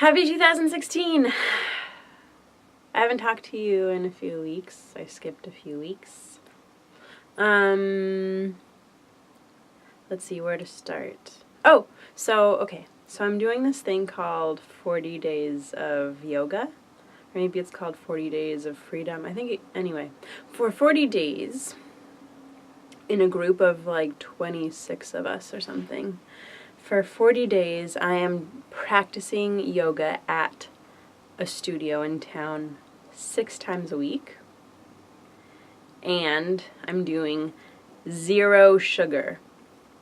Happy 2016! I haven't talked to you in a few weeks. I skipped a few weeks. Let's see where to start. Oh, so I'm doing this thing called 40 Days of Yoga. Or maybe it's called 40 Days of Freedom. Anyway, for 40 days, in a group of like 26 of us or something, for 40 days I am practicing yoga at a studio in town 6 times a week, and I'm doing 0 sugar.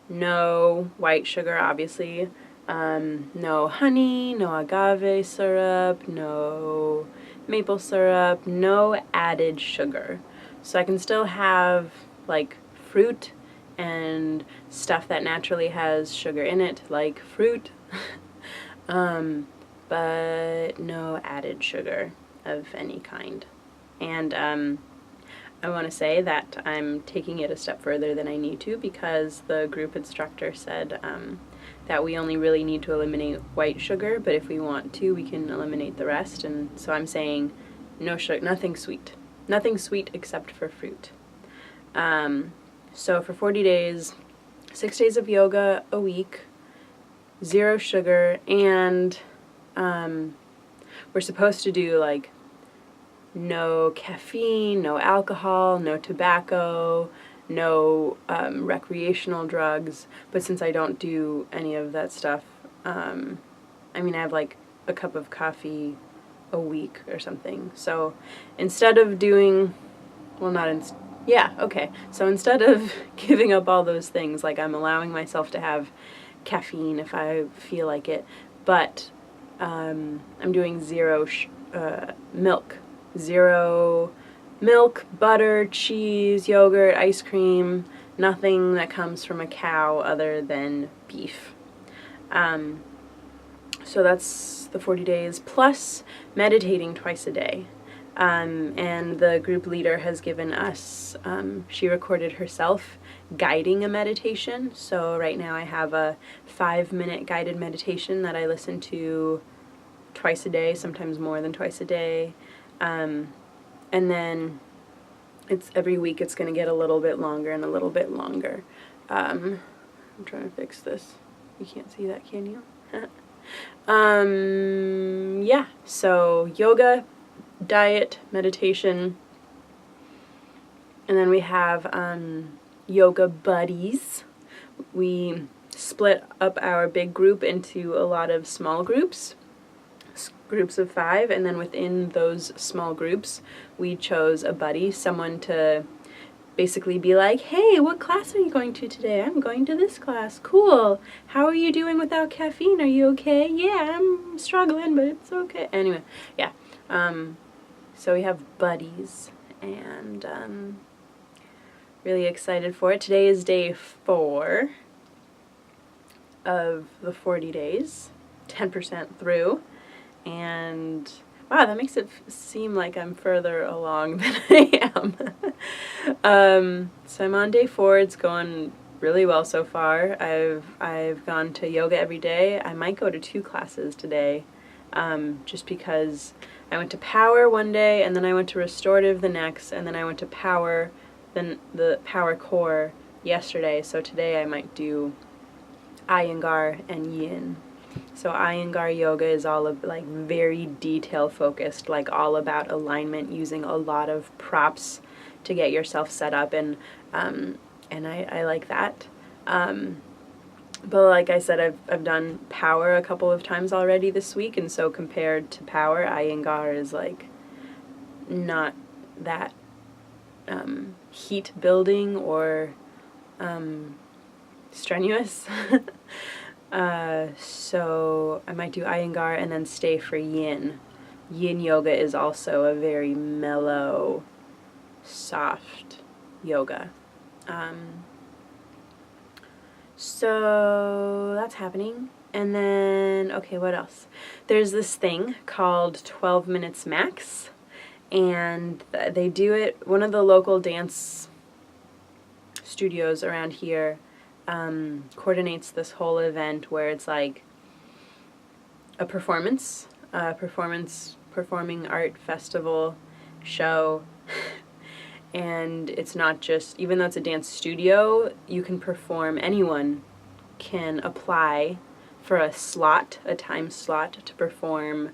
No white sugar, obviously. No honey, no agave syrup, no maple syrup, no added sugar. So I can still have like fruit and stuff that naturally has sugar in it, like fruit, but no added sugar of any kind. And I want to say that I'm taking it a step further than I need to, because the group instructor said that we only really need to eliminate white sugar, but if we want to, we can eliminate the rest. And so I'm saying no sugar, nothing sweet except for fruit. So for 40 days, 6 days of yoga a week, 0 sugar, and we're supposed to do like no caffeine, no alcohol, no tobacco, no recreational drugs. But since I don't do any of that stuff, I have like a cup of coffee a week or something. So instead of doing, so instead of giving up all those things, like I'm allowing myself to have caffeine if I feel like it, but I'm doing 0 milk. 0 milk, butter, cheese, yogurt, ice cream, nothing that comes from a cow other than beef. So that's the 40 days, plus meditating twice a day. And the group leader has given us, she recorded herself guiding a meditation. So right now I have a 5-minute guided meditation that I listen to twice a day, sometimes more than twice a day. And then it's every week it's going to get a little bit longer and a little bit longer. I'm trying to fix this. You can't see that, can you? Yeah, so yoga, diet, meditation, and then we have yoga buddies. We split up our big group into a lot of small groups of 5, and then within those small groups we chose a buddy, someone to basically be like, hey, what class are you going to today? I'm going to this class. Cool. How are you doing without caffeine? Are you okay? Yeah, I'm struggling, but it's okay. Anyway, yeah. So we have buddies, and really excited for it. Today is day 4 of the 40 days, 10% through. And wow, that makes it seem like I'm further along than I am. So I'm on day 4. It's going really well so far. I've gone to yoga every day. I might go to 2 classes today, just because I went to power one day, and then I went to restorative the next, and then I went to power, then the power core yesterday. So today I might do Iyengar and Yin. So Iyengar yoga is all of like very detail focused, like all about alignment, using a lot of props to get yourself set up, and I like that. But like I said, I've done power a couple of times already this week, and so compared to power, Iyengar is like not that heat building or strenuous. So I might do Iyengar and then stay for Yin. Yin yoga is also a very mellow, soft yoga. So that's happening. And then, okay, what else? There's this thing called 12 Minutes Max, and they do it, one of the local dance studios around here coordinates this whole event where it's like a performing art festival show. And it's not just, even though it's a dance studio, you can perform, anyone can apply for a time slot to perform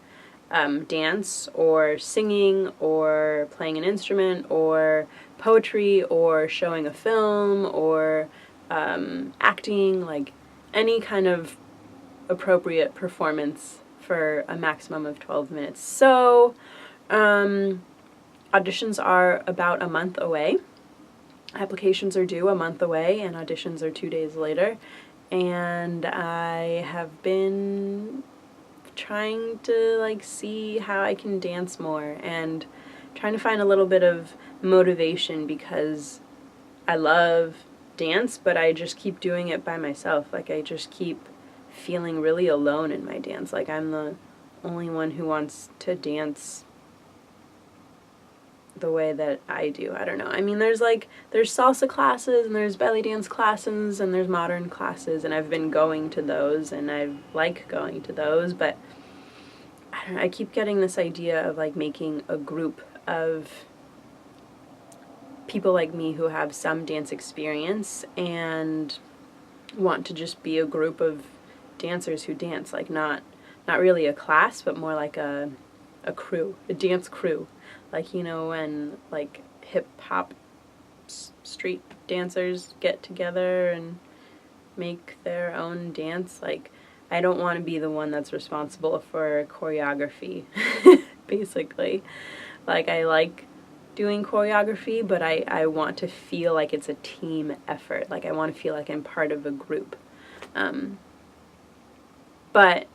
dance or singing or playing an instrument or poetry or showing a film or acting, like any kind of appropriate performance for a maximum of 12 minutes. So, auditions are about a month away. Applications are due a month away, and auditions are 2 days later. And I have been trying to like see how I can dance more and trying to find a little bit of motivation, because I love dance, but I just keep doing it by myself. Like I just keep feeling really alone in my dance. Like I'm the only one who wants to dance the way that I do. I don't know. I mean, there's salsa classes and there's belly dance classes and there's modern classes, and I've been going to those and I like going to those, but I don't know, I keep getting this idea of like making a group of people like me who have some dance experience and want to just be a group of dancers who dance, like not really a class, but more like a crew, a dance crew. Like, you know, when like hip hop street dancers get together and make their own dance. Like, I don't want to be the one that's responsible for choreography, basically. Like, I like doing choreography, but I want to feel like it's a team effort. Like, I want to feel like I'm part of a group. But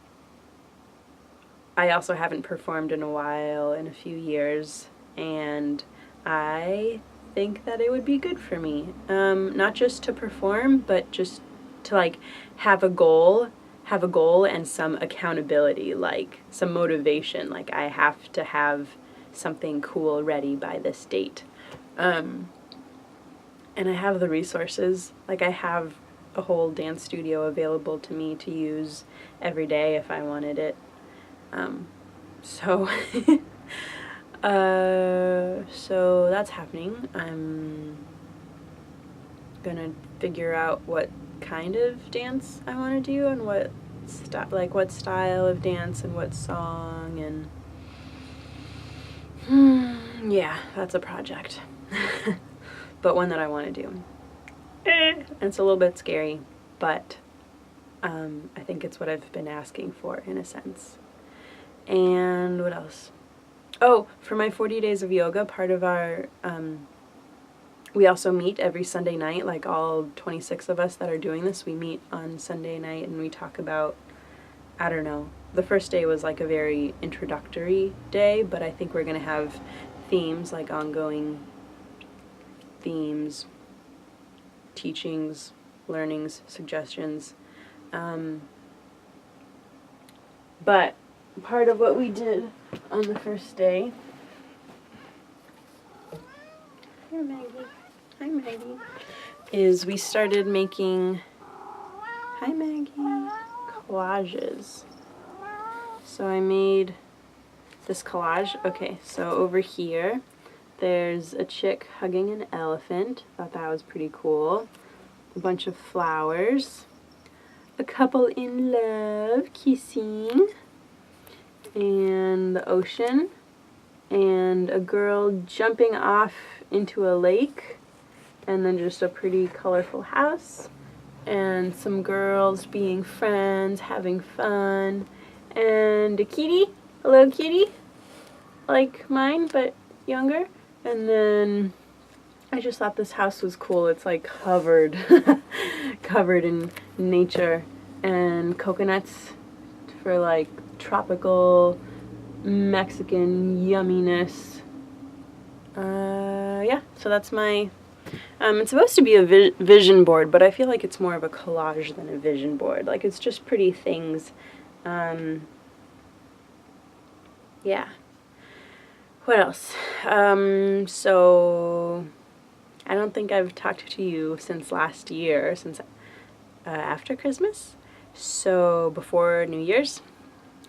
I also haven't performed in a while, in a few years, and I think that it would be good for me. Not just to perform, but just to like have a goal and some accountability, like some motivation. Like I have to have something cool ready by this date. And I have the resources. Like I have a whole dance studio available to me to use every day if I wanted it. So that's happening. I'm gonna figure out what kind of dance I want to do and what style of dance and what song, and yeah, that's a project. But one that I want to do. It's a little bit scary, but I think it's what I've been asking for, in a sense. And what else? Oh, for my 40 days of yoga, part of our, we also meet every Sunday night, like all 26 of us that are doing this, we meet on Sunday night and we talk about, I don't know, the first day was like a very introductory day, but I think we're going to have themes, like ongoing themes, teachings, learnings, suggestions. But part of what we did on the first day, here Maggie, hi Maggie, is we started making, hi Maggie, collages. So I made this collage. Okay, so over here there's a chick hugging an elephant. Thought that was pretty cool. A bunch of flowers, a couple in love kissing, and the ocean, and a girl jumping off into a lake, and then just a pretty colorful house, and some girls being friends, having fun, and a kitty, a little kitty, like mine, but younger. And then I just thought this house was cool. It's like covered in nature and coconuts for like tropical Mexican yumminess. Yeah, so that's my, it's supposed to be a vision board, but I feel like it's more of a collage than a vision board. Like, it's just pretty things. Yeah. What else? So I don't think I've talked to you since last year, since after Christmas, so before New Year's.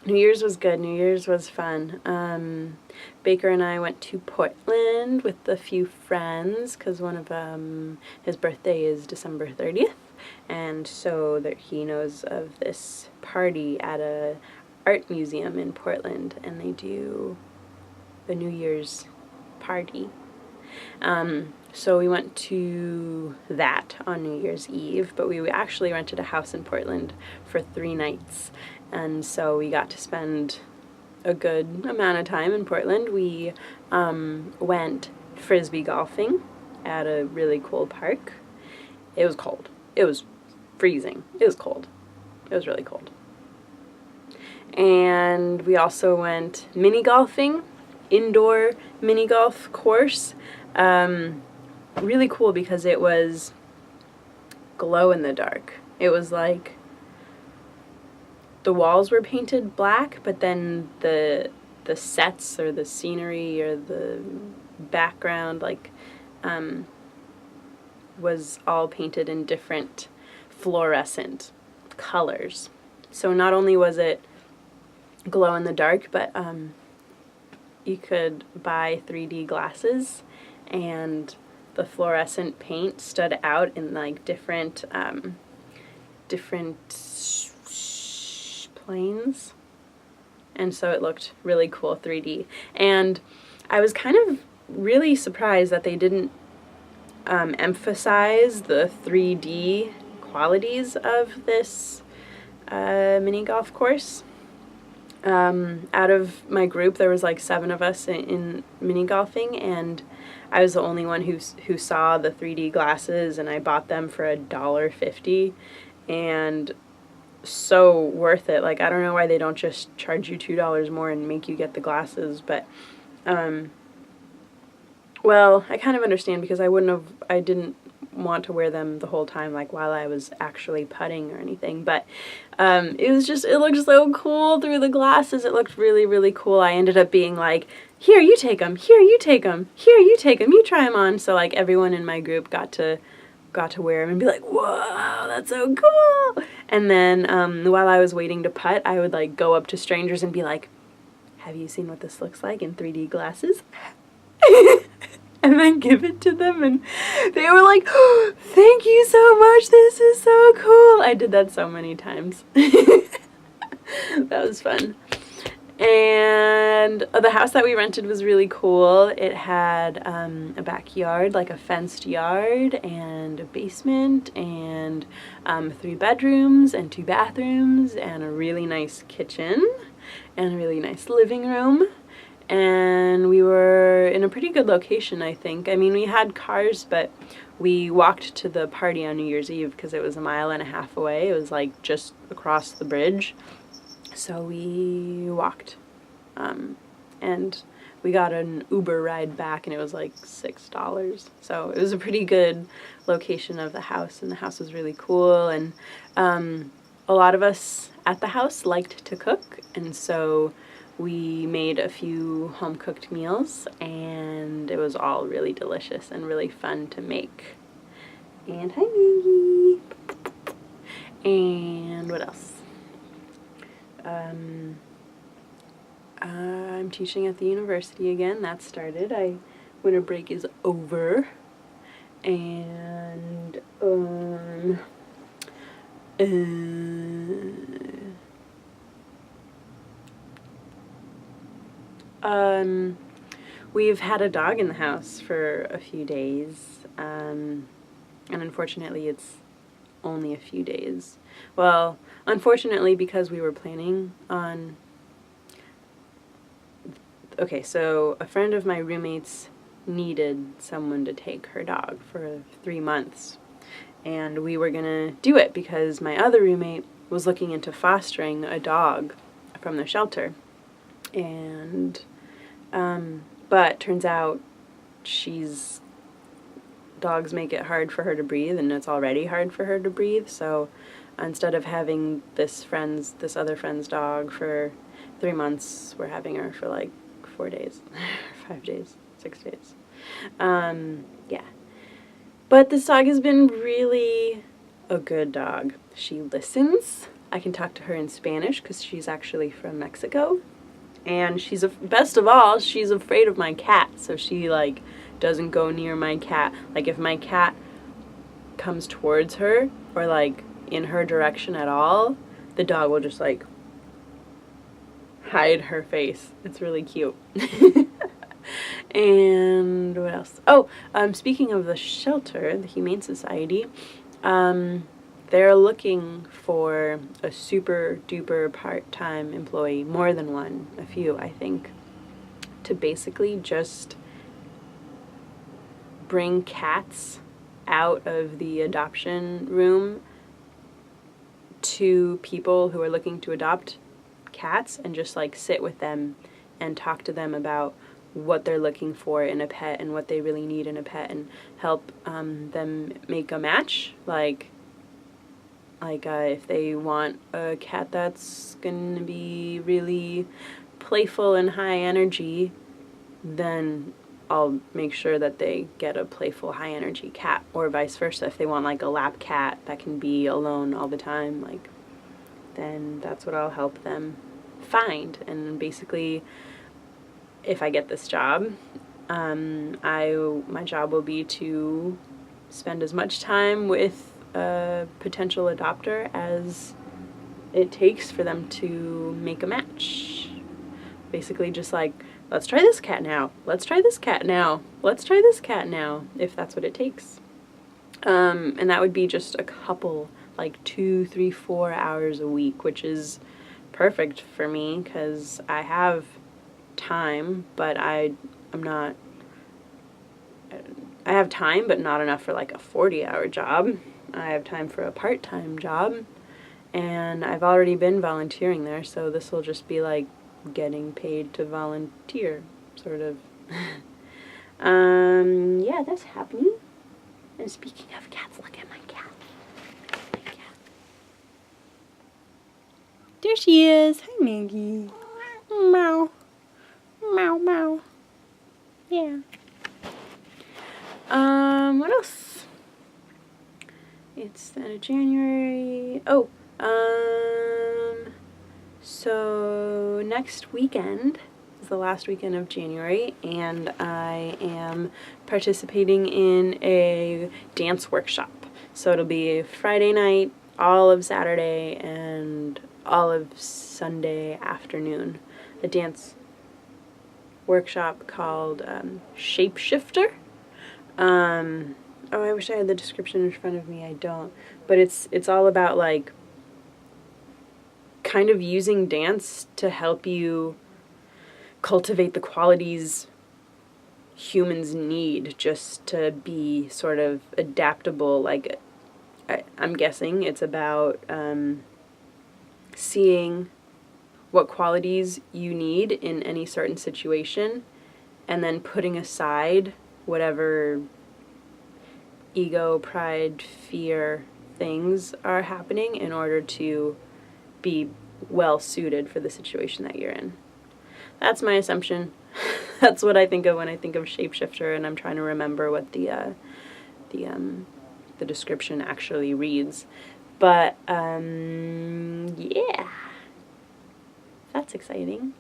New Year's was good. New Year's was fun. Baker and I went to Portland with a few friends because one of his birthday is December 30th, and so that he knows of this party at a art museum in Portland, and they do the New Year's party. So we went to that on New Year's Eve, but we actually rented a house in Portland for 3 nights, and so we got to spend a good amount of time in Portland. We went frisbee golfing at a really cool park. It was cold. It was freezing. It was cold. It was really cold. And we also went mini golfing, indoor mini golf course. Really cool because it was glow in the dark. It was like the walls were painted black, but then the sets or the scenery or the background was all painted in different fluorescent colors. So not only was it glow in the dark, but you could buy 3D glasses, and the fluorescent paint stood out in like different planes, and so it looked really cool 3D. And I was kind of really surprised that they didn't emphasize the 3D qualities of this mini golf course. Out of my group, there was like 7 of us in mini golfing, and I was the only one who saw the 3D glasses, and I bought them for $1.50, and so worth it. Like, I don't know why they don't just charge you $2 more and make you get the glasses, but well, I kind of understand because I didn't want to wear them the whole time, like while I was actually putting or anything, but it looked so cool through the glasses. It looked really, really cool. I ended up being like, here, you take them, here, you take them, here, you take them, you try them on. So like everyone in my group got to wear them and be like, whoa, that's so cool. And then while I was waiting to putt, I would like go up to strangers and be like, have you seen what this looks like in 3D glasses? And then give it to them, and they were like, oh, thank you so much, this is so cool. I did that so many times. That was fun. And the house that we rented was really cool. It had a backyard, like a fenced yard, and a basement, and 3 bedrooms and 2 bathrooms, and a really nice kitchen, and a really nice living room. And we were in a pretty good location, I think. I mean, we had cars, but we walked to the party on New Year's Eve because it was 1.5 miles away. It was like just across the bridge. So we walked. And we got an Uber ride back, and it was like $6. So it was a pretty good location of the house, and the house was really cool. And a lot of us at the house liked to cook, and so we made a few home-cooked meals, and it was all really delicious and really fun to make. And hi, Maggie! And what else? I'm teaching at the university again. That started. Winter break is over. And, we've had a dog in the house for a few days, and unfortunately it's only a few days. Well, unfortunately, because we were planning on... Okay, so a friend of my roommate's needed someone to take her dog for 3 months, and we were gonna do it because my other roommate was looking into fostering a dog from the shelter. And but turns out dogs make it hard for her to breathe, and it's already hard for her to breathe. So instead of having this other friend's dog for 3 months, we're having her for like 4 days, 5 days, 6 days. Yeah. But this dog has been really a good dog. She listens I can talk to her in Spanish because she's actually from Mexico. And she's, best of all, she's afraid of my cat, so she, like, doesn't go near my cat. Like, if my cat comes towards her, or, like, in her direction at all, the dog will just, like, hide her face. It's really cute. And what else? Oh, speaking of the shelter, the Humane Society, they're looking for a super duper part-time employee, more than one, a few, I think, to basically just bring cats out of the adoption room to people who are looking to adopt cats and just like sit with them and talk to them about what they're looking for in a pet and what they really need in a pet, and help them make a match. Like if they want a cat that's gonna be really playful and high energy, then I'll make sure that they get a playful, high energy cat, or vice versa. If they want like a lap cat that can be alone all the time, like, then that's what I'll help them find. And basically, if I get this job, my job will be to spend as much time with a potential adopter as it takes for them to make a match. Basically just like, let's try this cat now, let's try this cat now, let's try this cat now, if that's what it takes. And that would be just a couple, like 2, 3, 4 hours a week, which is perfect for me because I have time, but I have time, but not enough for like a 40-hour job. I have time for a part-time job, and I've already been volunteering there, so this will just be like getting paid to volunteer, sort of. Yeah, that's happening. And speaking of cats, look at my cat. There she is. Hi, Maggie. Meow. Meow, meow. Yeah. What else? It's the end of January. Oh, so next weekend is the last weekend of January, and I am participating in a dance workshop. So it'll be Friday night, all of Saturday, and all of Sunday afternoon. A dance workshop called Shapeshifter. Oh, I wish I had the description in front of me. I don't. But it's all about like kind of using dance to help you cultivate the qualities humans need just to be sort of adaptable. Like, I'm guessing it's about seeing what qualities you need in any certain situation, and then putting aside whatever ego, pride, fear things are happening in order to be well suited for the situation that you're in. That's my assumption. That's what I think of when I think of Shapeshifter, and I'm trying to remember what the description actually reads. But yeah, that's exciting.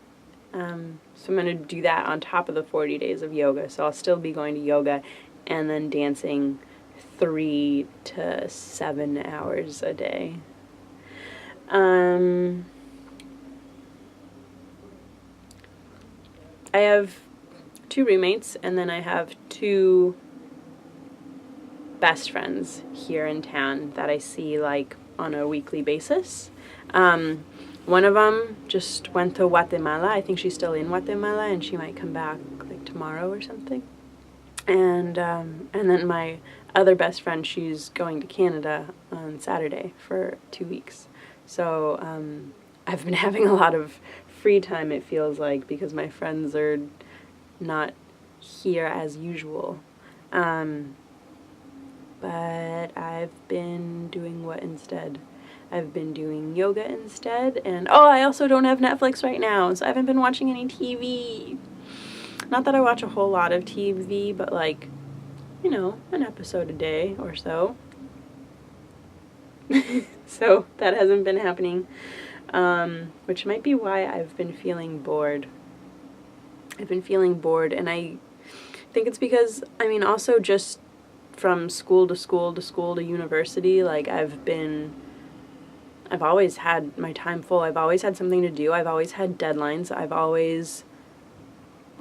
So I'm going to do that on top of the 40 days of yoga. So I'll still be going to yoga and then dancing 3 to 7 hours a day. I have 2 roommates, and then I have 2 best friends here in town that I see like on a weekly basis. One of them just went to Guatemala. I think she's still in Guatemala, and she might come back like tomorrow or something. And then my other best friend, she's going to Canada on Saturday for 2 weeks. So I've been having a lot of free time, it feels like, because my friends are not here as usual. But I've been doing what instead? I've been doing yoga instead, and I also don't have Netflix right now, so I haven't been watching any TV. Not that I watch a whole lot of TV, but like, an episode a day or so. So that hasn't been happening, which might be why I've been feeling bored. I've been feeling bored, and I think it's because, I mean, also just from school to school to school to university, like, I've always had my time full. I've always had something to do. I've always had deadlines. I've always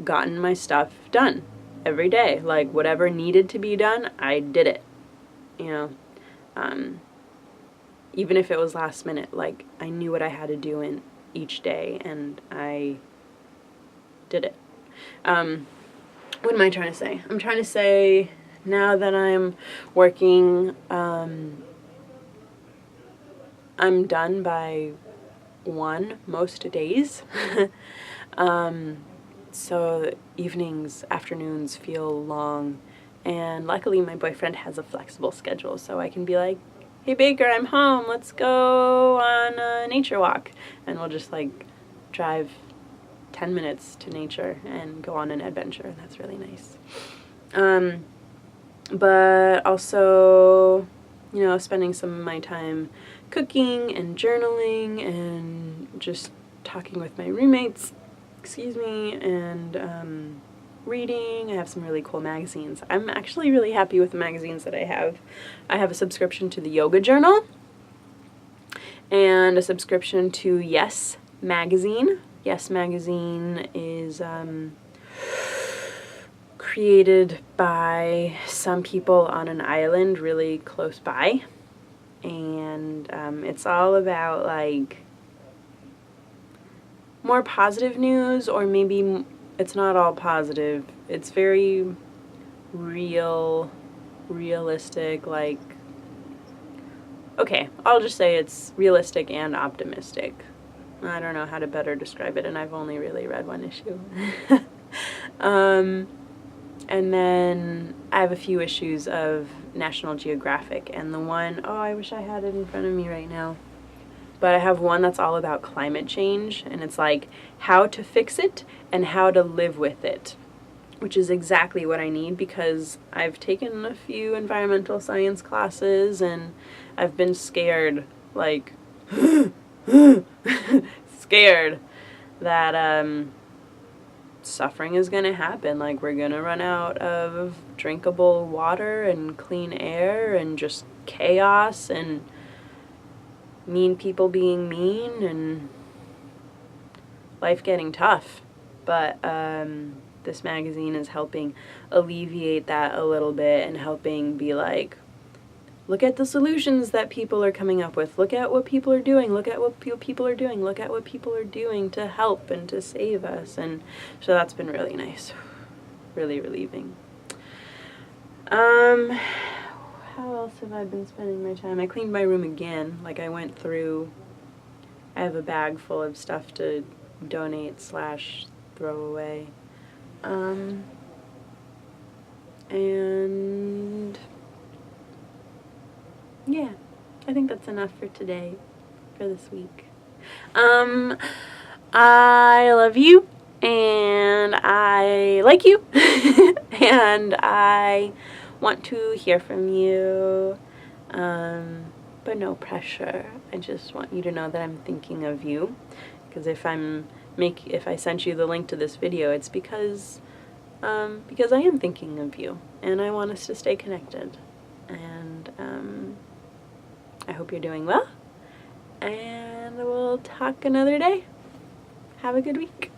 gotten my stuff done every day. Like, whatever needed to be done, I did it, you know. Even if it was last minute, like, I knew what I had to do in each day, and I did it. What am I trying to say? I'm trying to say, now that I'm working, I'm done by 1 most days. So evenings, afternoons feel long, and luckily my boyfriend has a flexible schedule, so I can be like, hey Baker, I'm home, let's go on a nature walk, and we'll just like drive 10 minutes to nature and go on an adventure. That's really nice. But also, you know, spending some of my time cooking and journaling and just talking with my roommates, and reading. I have some really cool magazines. I'm actually really happy with the magazines that I have. I have a subscription to the Yoga Journal and a subscription to Yes Magazine. Yes Magazine is created by some people on an island really close by, and it's all about like more positive news, or maybe it's not all positive. It's very realistic, like, okay, I'll just say it's realistic and optimistic. I don't know how to better describe it, and I've only really read 1 issue. And then I have a few issues of National Geographic, and the one, oh, I wish I had it in front of me right now. But I have one that's all about climate change, and it's like how to fix it and how to live with it, which is exactly what I need, because I've taken a few environmental science classes and I've been scared, like, scared that suffering is going to happen. Like, we're going to run out of drinkable water and clean air and just chaos and mean people being mean and life getting tough. But this magazine is helping alleviate that a little bit and helping be like, look at the solutions that people are coming up with. Look at what people are doing. Look at what people are doing. Look at what people are doing to help and to save us. And so that's been really nice. Really relieving. How else have I been spending my time? I cleaned my room again. Like, I went through, I have a bag full of stuff to donate / throw away. And yeah, I think that's enough for today, for this week. I love you, and I like you, and I want to hear from you, but no pressure. I just want you to know that I'm thinking of you, because if I sent you the link to this video, it's because I am thinking of you, and I want us to stay connected, and I hope you're doing well, and we'll talk another day. Have a good week.